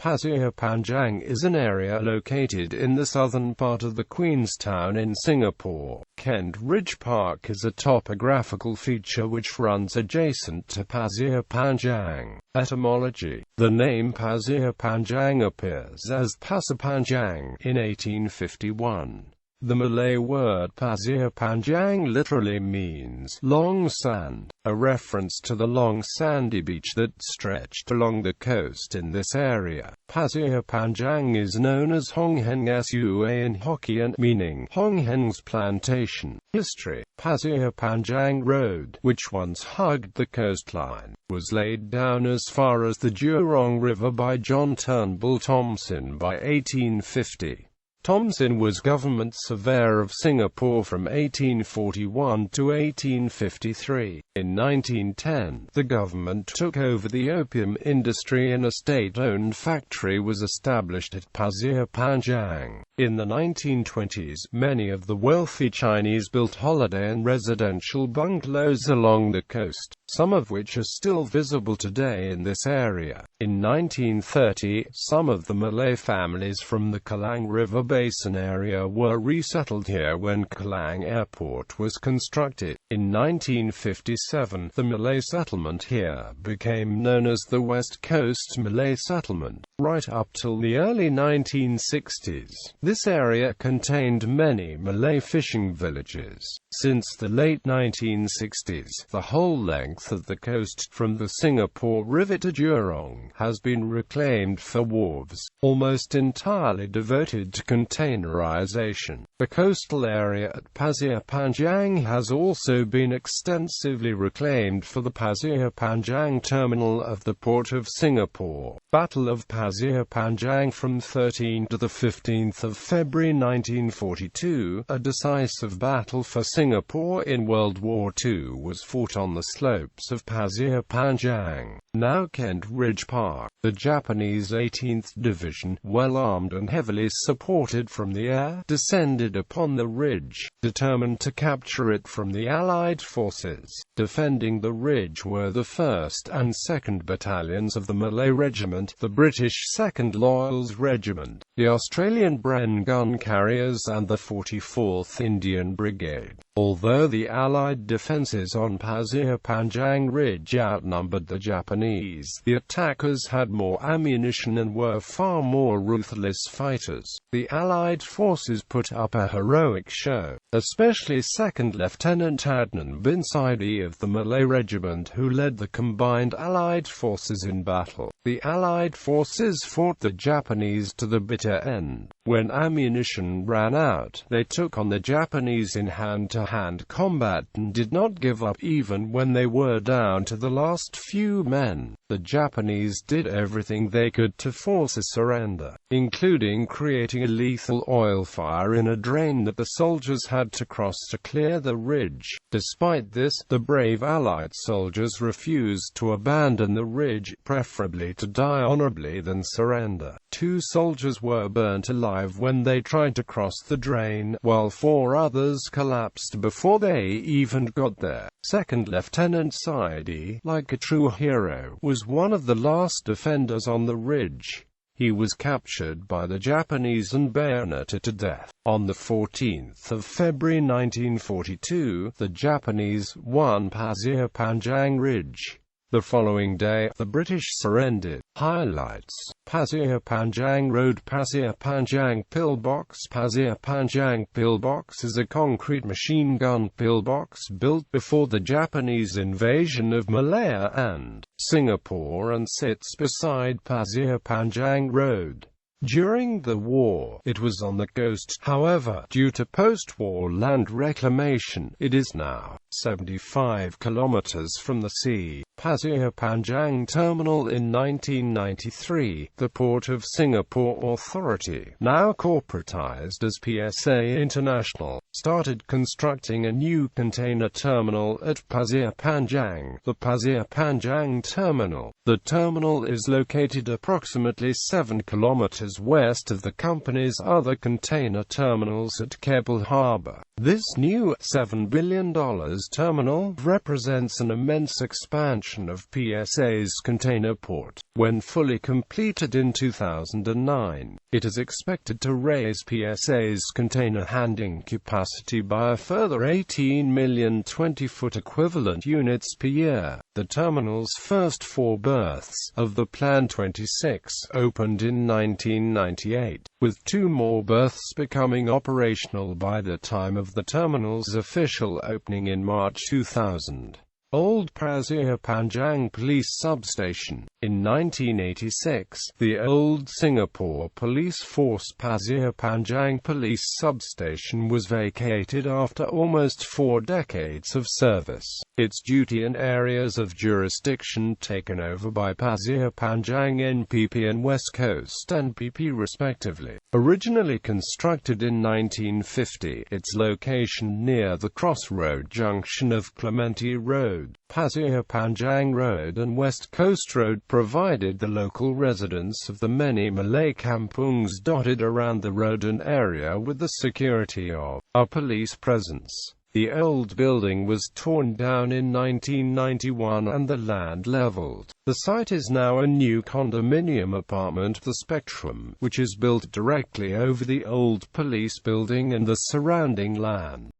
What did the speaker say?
Pasir Panjang is an area located in the southern part of the Queenstown in Singapore.Kent Ridge Park is a topographical feature which runs adjacent to Pasir Panjang. Etymology: the name Pasir Panjang appears as Pasir Panjang in 1851. The Malay word Pasir Panjang literally means long sand, a reference to the long sandy beach that stretched along the coast in this area. Pasir Panjang is known as Hong Heng Sua in Hokkien, meaning Hong Heng's plantation. History: Pasir Panjang Road, which once hugged the coastline, was laid down as far as the Jurong River by John Turnbull Thomson by 1850. Thomson was government surveyor of Singapore from 1841 to 1853. In 1910, the government took over the opium industry and a state-owned factory was established at Pasir Panjang. In the 1920s, many of the wealthy Chinese built holiday and residential bungalows along the coast, some of which are still visible today in this area. In 1930, some of the Malay families from the Klang River Basin area were resettled here when Klang Airport was constructed. In 1957, the Malay settlement here became known as the West Coast Malay Settlement. Right up till the early 1960s, this area contained many Malay fishing villages. Since the late 1960s, the whole length of the coast from the Singapore River to Jurong has been reclaimed for wharves, almost entirely devoted to containerization. The coastal area at Pasir Panjang has also been extensively reclaimed for the Pasir Panjang terminal of the Port of Singapore. Battle of Pasir Panjang from 13 to 15 February 1942, a decisive battle for Singapore in World War II was fought on the slopes of Pasir Panjang, now Kent Ridge Park. The Japanese 18th Division, well armed and heavily supported from the air, descended upon the ridge, determined to capture it from the Allied forces. Defending the ridge were the 1st and 2nd Battalions of the Malay Regiment, the British 2nd Loyals Regiment, the Australian Bren gun carriers and the 44th Indian Brigade. Although the Allied defences on Pasir Panjang Ridge outnumbered the Japanese, the attackers had more ammunition and were far more ruthless fighters. The Allied forces put up a heroic show, especially 2nd Lieutenant Adnan bin Saidi of the Malay Regiment, who led the combined Allied forces in battle. The Allied forces fought the Japanese to the bitter end. When ammunition ran out, they took on the Japanese in hand-to-hand combat and did not give up even when they were down to the last few men. The Japanese did everything they could to force a surrender, including creating a lethal oil fire in a drain that the soldiers had to cross to clear the ridge. Despite this, the brave Allied soldiers refused to abandon the ridge, preferably to die honorably than surrender. 2 soldiers were burnt alive when they tried to cross the drain, while 4 others collapsed before they even got there. 2nd Lieutenant Saidi, like a true hero, was one of the last defenders on the ridge. He was captured by the Japanese and bayoneted to death. On the 14th of February 1942, the Japanese won Pasir Panjang Ridge. The following day, the British surrendered. Highlights: Pasir Panjang Road, Pasir Panjang Pillbox. Pasir Panjang Pillbox is a concrete machine gun pillbox built before the Japanese invasion of Malaya and Singapore and sits beside Pasir Panjang Road. During the war, it was on the coast. However, due to post-war land reclamation, it is now 75 kilometers from the sea. Pasir Panjang Terminal. In 1993, the Port of Singapore Authority, now corporatized as PSA International, started constructing a new container terminal at Pasir Panjang, the Pasir Panjang Terminal. The terminal is located approximately 7 kilometers west of the company's other container terminals at Keppel Harbour. This new $7 billion containers terminal represents an immense expansion of PSA's container port. When fully completed in 2009, it is expected to raise PSA's container handling capacity by a further 18 million 20-foot equivalent units per year. The terminal's first 4 berths, of the planned 26, opened in 1998, with 2 more berths becoming operational by the time of the terminal's official opening in March 2000. Old Pasir Panjang Police Substation. In 1986, the old Singapore Police Force Pasir Panjang Police Substation was vacated after almost 4 decades of service. Its duty and areas of jurisdiction taken over by Pasir Panjang NPP and West Coast NPP respectively. Originally constructed in 1950, its location near the crossroad junction of Clementi Road, Pasir Panjang Road and West Coast Road provided the local residents of the many Malay kampungs dotted around the road and area with the security of a police presence. The old building was torn down in 1991 and the land leveled. The site is now a new condominium apartment, The Spectrum, which is built directly over the old police building and the surrounding land.